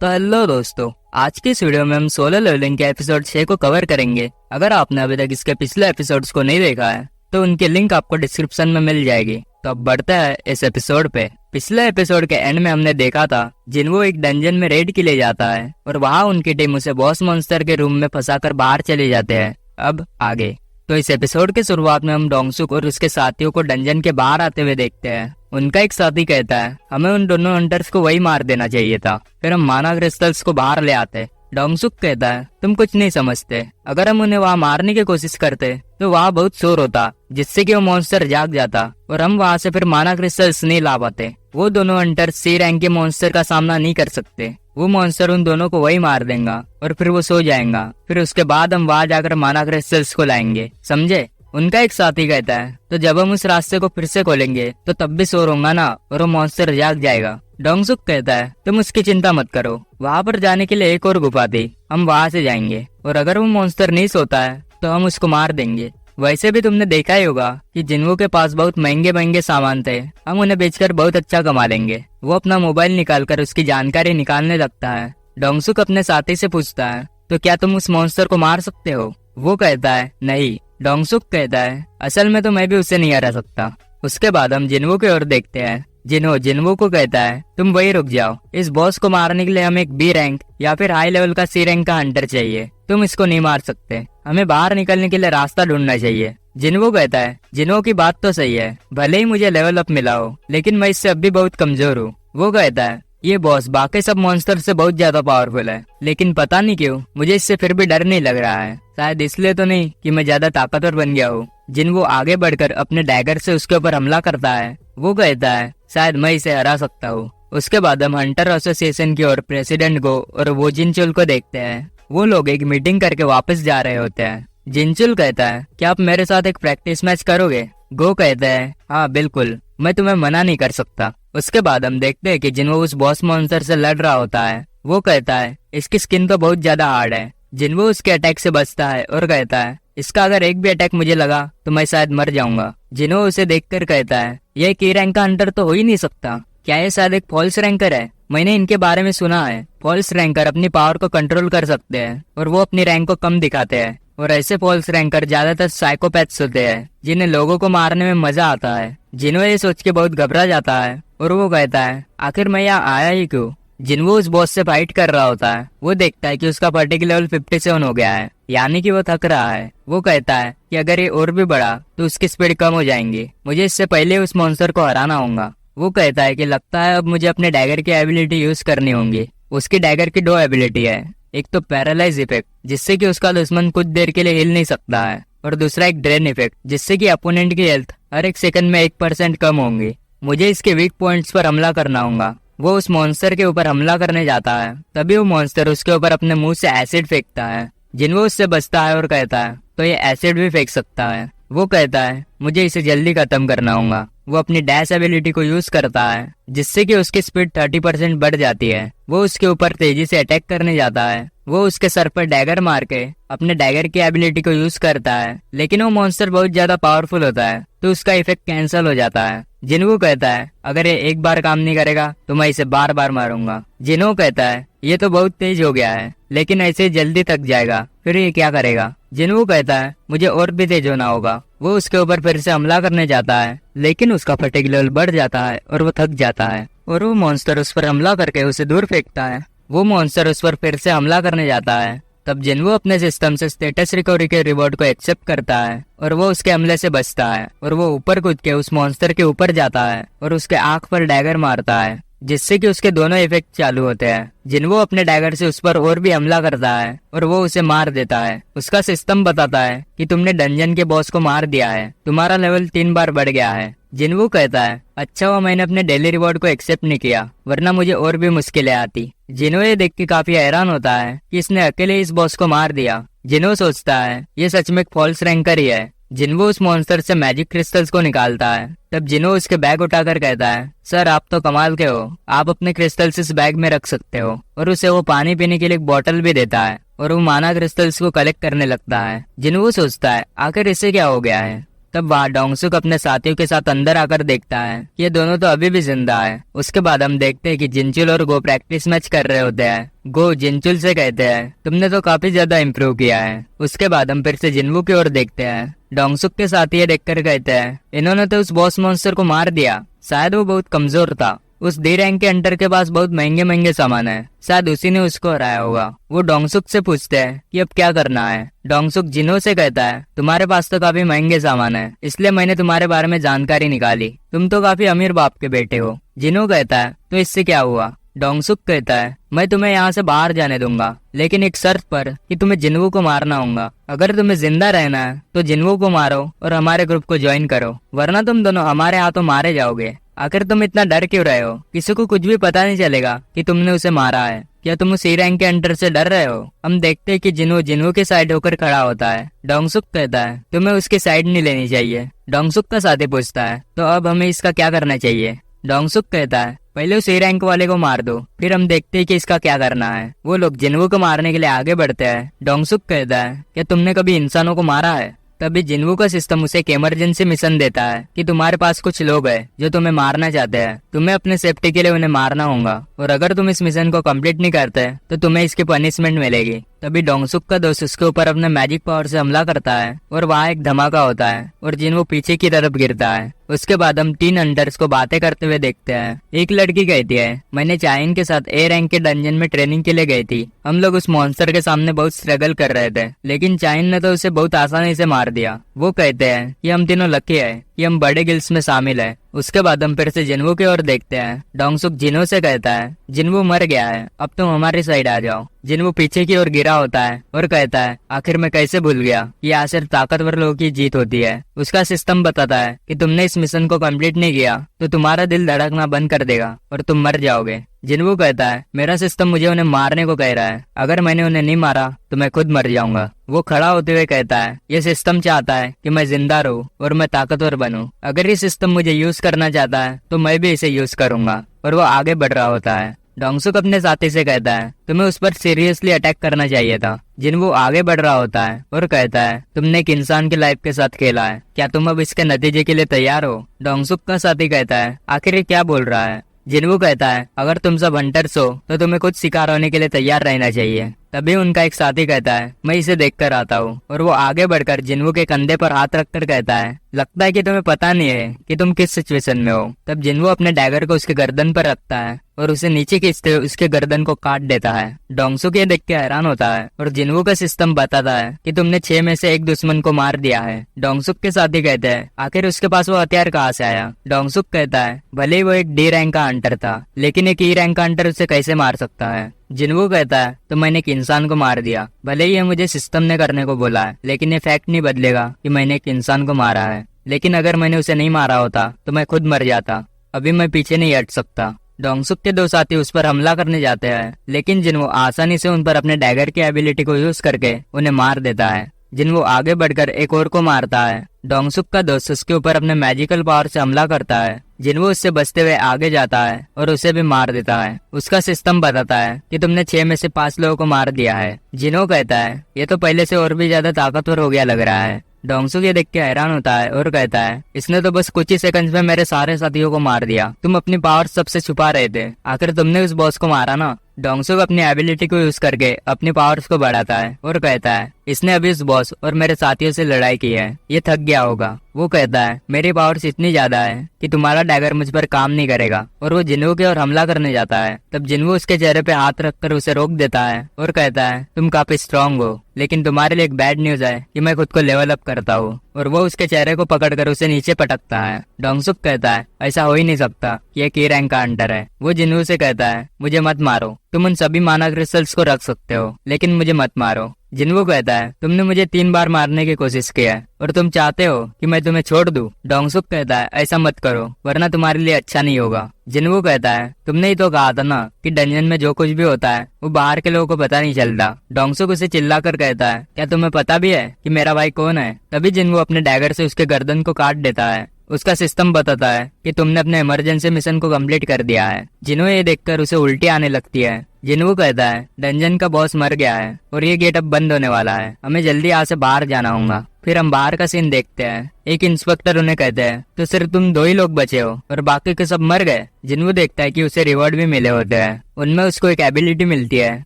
तो हेलो दोस्तों, आज की इस वीडियो में हम सोलो लेवलिंग के एपिसोड 6 को कवर करेंगे। अगर आपने अभी तक इसके पिछले एपिसोड्स को नहीं देखा है तो उनकी लिंक आपको डिस्क्रिप्शन में मिल जाएगी। तो अब बढ़ते हैं इस एपिसोड पे। पिछले एपिसोड के एंड में हमने देखा था जिन्वो एक डंजन में रेड के लिए जाता है और वहाँ उनकी टीम उसे बॉस मॉन्स्टर के रूम में फंसाकर बाहर चले जाते हैं। अब आगे तो इस एपिसोड के शुरुआत में हम डोंगसुक और उसके साथियों को डंजन के बाहर आते हुए देखते हैं। उनका एक साथी कहता है हमें उन दोनों हंटर्स को वही मार देना चाहिए था, फिर हम माना क्रिस्टल्स को बाहर ले आते। डोंगसुक कहता है तुम कुछ नहीं समझते, अगर हम उन्हें वहाँ मारने की कोशिश करते तो वहाँ बहुत शोर होता जिससे कि वो मॉन्स्टर जाग जाता और हम वहाँ से फिर माना क्रिस्टल्स नहीं ला पाते। वो दोनों हंटर सी रैंक के मॉन्स्टर का सामना नहीं कर सकते, वो मॉन्स्टर उन दोनों को वही मार देगा और फिर वो सो जाएगा। फिर उसके बाद हम वहाँ जाकर माना क्रिस्टल्स को लाएंगे, समझे? उनका एक साथी कहता है तो जब हम उस रास्ते को फिर से खोलेंगे तो तब भी शोर होगा ना और वो मॉन्स्टर जाग जाएगा। डोंगसुक कहता है तुम उसकी चिंता मत करो, वहाँ पर जाने के लिए एक और गुफा थी, हम वहाँ से जाएंगे और अगर वो मॉन्स्टर नहीं सोता है तो हम उसको मार देंगे। वैसे भी तुमने देखा ही होगा कि जिन्वो के पास बहुत महंगे महंगे सामान थे, हम उन्हें बेचकर बहुत अच्छा कमा लेंगे। वो अपना मोबाइल निकालकर उसकी जानकारी निकालने लगता है। डोंगसुक अपने साथी से पूछता है तो क्या तुम उस मॉन्स्टर को मार सकते हो? वो कहता है नहीं। डोंगसुक कहता है असल में तो मैं भी उसे नहीं हरा सकता। उसके बाद हम जिन्वो की ओर देखते हैं। जिन्वो को कहता है तुम वही रुक जाओ, इस बॉस को मारने के लिए हमें एक बी रैंक या फिर हाई लेवल का सी रैंक का हंटर चाहिए, तुम इसको नहीं मार सकते, हमें बाहर निकलने के लिए रास्ता ढूंढना चाहिए। जिन्वो कहता है जिन्वो की बात तो सही है, भले ही मुझे लेवल अप मिला हो लेकिन मैं इससे अब भी बहुत कमजोर हूँ। वो कहता है ये बॉस बाकी सब मॉन्स्टर से बहुत ज्यादा पावरफुल है, लेकिन पता नहीं क्यों मुझे इससे फिर भी डर नहीं लग रहा है, शायद इसलिए तो नहीं कि मैं ज्यादा ताकतवर बन गया हूँ। जिन्वो आगे बढ़कर अपने डैगर से उसके ऊपर हमला करता है। वो कहता है शायद मैं इसे हरा सकता हूँ। उसके बाद हम हंटर एसोसिएशन की ओर प्रेसिडेंट को और वो जिनचुल को देखते हैं। वो लोग एक मीटिंग करके वापस जा रहे होते हैं। जिनचुल कहता है क्या आप मेरे साथ एक प्रैक्टिस मैच करोगे? गो कहता है हाँ बिल्कुल, मैं तुम्हें मना नहीं कर सकता। उसके बाद हम देखते हैं कि जिन्वो उस बॉस मॉन्स्टर से लड़ रहा होता है। वो कहता है इसकी स्किन तो बहुत ज्यादा हार्ड है। जिन्वो उसके अटैक से बचता है और कहता है इसका अगर एक भी अटैक मुझे लगा तो मैं शायद मर जाऊंगा। जिन्वो उसे देखकर कहता है यह की रैंक का हंटर तो हो ही नहीं सकता, क्या ये शायद एक फॉल्स रैंकर है? मैंने इनके बारे में सुना है, फॉल्स रैंकर अपनी पावर को कंट्रोल कर सकते हैं और वो अपनी रैंक को कम दिखाते हैं और ऐसे फॉल्स रैंकर ज्यादातर साइकोपैथ्स होते हैं जिन्हें लोगों को मारने में मजा आता है। जिन्वो ये सोच के बहुत घबरा जाता है और वो कहता है आखिर मैं यहाँ आया ही क्यों? जिन्वो उस बॉस से फाइट कर रहा होता है। वो देखता है कि उसका फटीग लेवल 57 हो गया है, यानी कि वो थक रहा है। वो कहता है कि अगर ये और भी बढ़ा तो उसकी स्पीड कम हो जाएंगी, मुझे इससे पहले उस मॉन्स्टर को हराना होगा। वो कहता है कि लगता है अब मुझे अपने डैगर की एबिलिटी यूज करनी होगी। उसकी डैगर की 2 एबिलिटी है, एक तो पैरालाइज इफेक्ट जिससे कि उसका दुश्मन कुछ देर के लिए हिल नहीं सकता है और दूसरा एक ड्रेन इफेक्ट जिससे कि अपोनेंट की हेल्थ हर एक सेकंड में 1% कम होंगी। मुझे इसके वीक पॉइंट्स पर हमला करना होगा। वो उस मॉन्स्टर के ऊपर हमला करने जाता है, तभी वो मॉन्स्टर उसके ऊपर अपने मुंह से एसिड फेंकता है। जिन्वो उससे बचता है और कहता है तो ये एसिड भी फेंक सकता है। वो कहता है मुझे इसे जल्दी खत्म करना होगा। वो अपनी डैश एबिलिटी को यूज करता है जिससे कि उसकी स्पीड 30% बढ़ जाती है। वो उसके ऊपर तेजी से अटैक करने जाता है। वो उसके सर पर डैगर मार के अपने डैगर की एबिलिटी को यूज करता है, लेकिन वो मॉन्स्टर बहुत ज्यादा पावरफुल होता है तो उसका इफेक्ट कैंसिल हो जाता है। जिन्वो कहता है अगर ये एक बार काम नहीं करेगा तो मैं इसे बार बार मारूंगा। जिन्वो कहता है ये तो बहुत तेज हो गया है, लेकिन ऐसे जल्दी थक जाएगा, फिर ये क्या करेगा? जिन्वो कहता है मुझे और भी तेज होना होगा। वो उसके ऊपर फिर से हमला करने जाता है, लेकिन उसका फटीग लेवल बढ़ जाता है और वो थक जाता है और वो मॉन्स्टर उस पर हमला करके उसे दूर फेंकता है। वो मॉन्स्टर उस पर फिर से हमला करने जाता है। तब जिन्वो अपने सिस्टम से स्टेटस रिकवरी के रिवॉर्ड को एक्सेप्ट करता है और वो उसके हमले से बचता है और वो ऊपर कूद के उस मॉन्स्टर के ऊपर जाता है और उसके आंख पर डैगर मारता है जिससे कि उसके दोनों इफेक्ट चालू होते हैं। जिन्वो अपने डैगर से उस पर और भी हमला करता है और वो उसे मार देता है। उसका सिस्टम बताता है कि तुमने डंजन के बॉस को मार दिया है, तुम्हारा लेवल 3 बार बढ़ गया है। जिन्वो कहता है अच्छा हुआ मैंने अपने डेली रिवॉर्ड को एक्सेप्ट नहीं किया, वरना मुझे और भी मुश्किलें आती। जिन्वो ये देख के काफी हैरान होता है कि इसने अकेले इस बॉस को मार दिया। जिन्वो सोचता है ये सच में एक फॉल्स रैंकर ही है। जिन्वो उस मॉन्स्टर से मैजिक क्रिस्टल्स को निकालता है। तब जिन्वो उसके बैग उठाकर कहता है सर आप तो कमाल के हो, आप अपने क्रिस्टल्स इस बैग में रख सकते हो। और उसे वो पानी पीने के लिए एक बोतल भी देता है और वो माना क्रिस्टल्स को कलेक्ट करने लगता है। जिन्वो सोचता है आखिर इससे क्या हो गया है। तब वहाँ डोंगसुक अपने साथियों के साथ अंदर आकर देखता है कि ये दोनों तो अभी भी जिंदा है। उसके बाद हम देखते हैं कि जिनचुल और गो प्रैक्टिस मैच कर रहे होते हैं। गो जिनचुल से कहते हैं तुमने तो काफी ज्यादा इम्प्रूव किया है। उसके बाद हम फिर से जिनवू की ओर देखते हैं। डोंगसुक के साथ ये देखकर कहते हैं इन्होंने तो उस बॉस मॉन्स्टर को मार दिया, शायद वो बहुत कमजोर था। उस डी रैंक के अंडर के पास बहुत महंगे महंगे सामान है, शायद उसी ने उसको हराया होगा। वो डोंगसुक से पूछते हैं कि अब क्या करना है। डोंगसुक जिनो से कहता है तुम्हारे पास तो काफी महंगे सामान है, इसलिए मैंने तुम्हारे बारे में जानकारी निकाली। तुम तो काफी अमीर बाप के बेटे हो। जिनो कहता है तो इससे क्या हुआ। डोंगसुक कहता है मैं तुम्हें यहाँ से बाहर जाने दूंगा, लेकिन एक शर्त पर कि तुम्हें जिनवू को मारना होगा। अगर तुम्हें जिंदा रहना है तो जिनवू को मारो और हमारे ग्रुप को ज्वाइन करो, वरना तुम दोनों हमारे हाथों मारे जाओगे। आखिर तुम इतना डर क्यों रहे हो? किसी को कुछ भी पता नहीं चलेगा कि तुमने उसे मारा है। क्या तुम उस रैंक के अंडर से डर रहे हो? हम देखते हैं कि जिनवू के साइड होकर खड़ा होता है। डोंगसुक कहता है तुम्हें उसकी साइड नहीं लेनी चाहिए। डोंगसुक का साथी पूछता है तो अब हमें इसका क्या करना चाहिए। डोंगसुक कहता है पहले उस रैंक वाले को मार दो, फिर हम देखते हैं कि इसका क्या करना है। वो लोग जिनवू को मारने के लिए आगे बढ़ते हैं। डोंगसुक कहता है क्या तुमने कभी इंसानों को मारा है? तभी जिनवू का सिस्टम उसे एक इमरजेंसी मिशन देता है कि तुम्हारे पास कुछ लोग हैं जो तुम्हें मारना चाहते हैं। तुम्हें अपने सेफ्टी के लिए उन्हें मारना होगा, और अगर तुम इस मिशन को कंप्लीट नहीं करते तो तुम्हें इसकी पनिशमेंट मिलेगी। तभी डोंगसुक का दोस्त उसके ऊपर अपने मैजिक पावर से हमला करता है और वहाँ एक धमाका होता है और जिनवू पीछे की तरफ गिरता है। उसके बाद हम 3 अंडर्स को बातें करते हुए देखते हैं। एक लड़की कहती है मैंने चाइन के साथ ए रैंक के डंजन में ट्रेनिंग के लिए गई थी। हम लोग उस मॉन्स्टर के सामने बहुत स्ट्रगल कर रहे थे, लेकिन चाइन ने तो उसे बहुत आसानी से मार दिया। वो कहते हैं कि हम तीनों लकी है कि हम बड़े गिल्ड्स में शामिल है। उसके बाद हम फिर से जिनवू की ओर देखते हैं। डोंगसुक जिनो से कहता है जिनवू मर गया है, अब तुम हमारी साइड आ जाओ। जिनवू पीछे की ओर गिरा होता है और कहता है आखिर मैं कैसे भूल गया कि यहाँ सिर्फ ताकतवर लोगों की जीत होती है। उसका सिस्टम बताता है कि तुमने इस मिशन को कंप्लीट नहीं किया तो तुम्हारा दिल धड़कना बंद कर देगा और तुम मर जाओगे। जिनवू कहता है मेरा सिस्टम मुझे उन्हें मारने को कह रहा है, अगर मैंने उन्हें नहीं मारा तो मैं खुद मर जाऊंगा। वो खड़ा होते हुए कहता है ये सिस्टम चाहता है कि मैं जिंदा रहूं और मैं ताकतवर बनूं। अगर ये सिस्टम मुझे यूज करना चाहता है तो मैं भी इसे यूज करूंगा। और वो आगे बढ़ रहा होता है। डोंगसुक अपने साथी से कहता है तुम्हें उस पर सीरियसली अटैक करना चाहिए था। जिनवू आगे बढ़ रहा होता है और कहता है तुमने एक इंसान की लाइफ के साथ खेला है, क्या तुम अब इसके नतीजे के लिए तैयार हो? डोंगसुक का साथी कहता है आखिर ये क्या बोल रहा है? जिनवू कहता है अगर तुम सब हंटर्स हो तो तुम्हें कुछ शिकार होने के लिए तैयार रहना चाहिए। तभी उनका एक साथी कहता है मैं इसे देखकर आता हूँ, और वो आगे बढ़कर जिनवू के कंधे पर हाथ रखकर कहता है लगता है कि तुम्हें पता नहीं है कि तुम किस सिचुएशन में हो। तब जिनवू अपने डैगर को उसके गर्दन पर रखता है और उसे नीचे खींचते हुए उसके गर्दन को काट देता है। डोंगसुक ये देख के हैरान होता है और जिनवू का सिस्टम बताता है कि तुमने 6 में से एक दुश्मन को मार दिया है। डोंगसुक के साथी कहते हैं आखिर उसके पास वो हथियार कहाँ से आया? डोंगसुक कहता है भले ही वो एक डी रैंक का हंटर था, लेकिन एक ई रैंक का हंटर उसे कैसे मार सकता है? जिनवू कहता है तो मैंने एक इंसान को मार दिया, भले ही ये मुझे सिस्टम ने करने को बोला है, लेकिन ये फैक्ट नहीं बदलेगा कि मैंने एक इंसान को मारा है। लेकिन अगर मैंने उसे नहीं मारा होता तो मैं खुद मर जाता। अभी मैं पीछे नहीं हट सकता। डोंगसुक के 2 साथी उस पर हमला करने जाते हैं, लेकिन जिनवू आसानी से उन पर अपने डैगर की एबिलिटी को यूज करके उन्हें मार देता है। जिनवू आगे बढ़कर एक और को मारता है। डोंगसुक का दोस्त उसके ऊपर अपने मैजिकल पावर से हमला करता है। जिनवू उससे बचते हुए आगे जाता है और उसे भी मार देता है। उसका सिस्टम बताता है कि तुमने 6 में से 5 लोगों को मार दिया है। जिनो कहता है ये तो पहले से और भी ज्यादा ताकतवर हो गया लग रहा है। डोंगसुक ये देख के हैरान होता है और कहता है इसने तो बस कुछ ही सेकंड्स में मेरे सारे साथियों को मार दिया। तुम अपनी पावर सबसे छुपा रहे थे, आखिर तुमने उस बॉस को मारा ना। डोंगसुक अपनी एबिलिटी को यूज करके अपनी पावर्स को बढ़ाता है और कहता है इसने अभी उस बॉस और मेरे साथियों से लड़ाई की है, ये थक गया होगा। वो कहता है मेरी पावर्स इतनी ज्यादा है कि तुम्हारा डैगर मुझ पर काम नहीं करेगा, और वो जिनवू की ओर हमला करने जाता है। तब जिनवू उसके चेहरे पे हाथ रखकर उसे रोक देता है और कहता है तुम काफी स्ट्रांग हो, लेकिन तुम्हारे लिए एक बैड न्यूज है कि मैं खुद को लेवल अप करता हूँ। और वो उसके चेहरे को पकड़कर उसे नीचे पटकता है। डोंगसुक कहता है ऐसा हो ही नहीं सकता कि ये रैंक का हंटर है। वो जिनवू से कहता है मुझे मत मारो, तुम उन सभी माना क्रिस्टल्स को रख सकते हो, लेकिन मुझे मत मारो। जिनवू कहता है तुमने मुझे 3 बार मारने की कोशिश की है और तुम चाहते हो कि मैं तुम्हें छोड़ दूं। डोंगसुक कहता है ऐसा मत करो, वरना तुम्हारे लिए अच्छा नहीं होगा। जिनवू कहता है तुमने ही तो कहा था ना कि डंजन में जो कुछ भी होता है वो बाहर के लोगों को पता नहीं चलता। डोंगसुक उसे चिल्लाकर कहता है क्या तुम्हें पता भी है कि मेरा भाई कौन है? तभी जिनवू अपने डैगर से उसके गर्दन को काट देता है। उसका सिस्टम बताता है कि तुमने अपने इमरजेंसी मिशन को कंप्लीट कर दिया है। जिन्हों ये देखकर उसे उल्टी आने लगती है जिन्हों कहता है डंजन का बॉस मर गया है और ये गेट अब बंद होने वाला है, हमें जल्दी यहाँ से बाहर जाना होगा। फिर हम बाहर का सीन देखते हैं। एक इंस्पेक्टर उन्हें कहते हैं तो सिर्फ तुम 2 ही लोग बचे हो और बाकी के सब मर गए। जिन्हों देखता है कि उसे रिवॉर्ड भी मिले होते हैं। उनमें उसको एक एबिलिटी मिलती है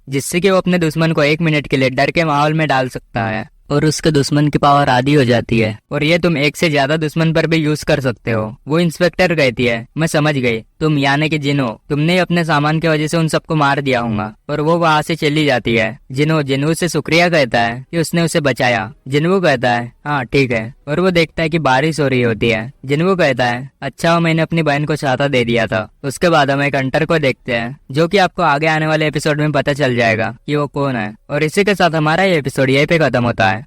जिससे कि वो अपने दुश्मन को 1 मिनट के लिए डर के माहौल में डाल सकता है और उसके दुश्मन की पावर आधी हो जाती है और ये तुम 1 से ज्यादा दुश्मन पर भी यूज कर सकते हो। वो इंस्पेक्टर कहती है मैं समझ गई, तुम यानी कि जिनो, तुमने ही अपने सामान की वजह से उन सबको मार दिया होगा। और वो वहाँ से चली जाती है। जिनो से शुक्रिया कहता है कि उसने उसे बचाया। जिनो कहता है हाँ ठीक है, और वो देखता है कि बारिश हो रही होती है। जिनो कहता है अच्छा हो मैंने अपनी बहन को छाता दे दिया था। उसके बाद हम एक हंटर को देखते हैं जो कि आपको आगे आने वाले एपिसोड में पता चल जाएगा कि वो कौन है। और इसी के साथ हमारा ये एपिसोड यहीं पे खत्म होता है।